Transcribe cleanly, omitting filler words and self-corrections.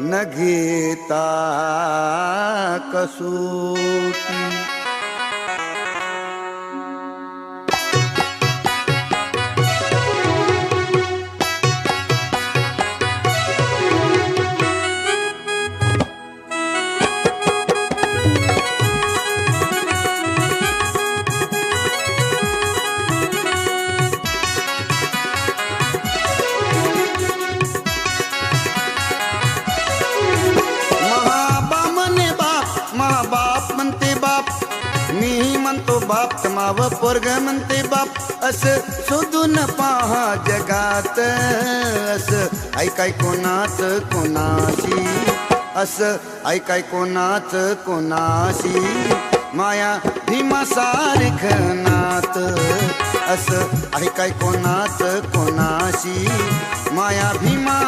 न घेता कसोटी. मी म्हणतो बाप तमाव पोरग म्हणते बाप असं शोधून पहा जगात. असं ऐकाय कोणाच कोणाशी, असं ऐकाय कोणाच कोणाशी माया भीमा सारख नात. असं ऐकाय कोणाच कोणाशी माया भीमा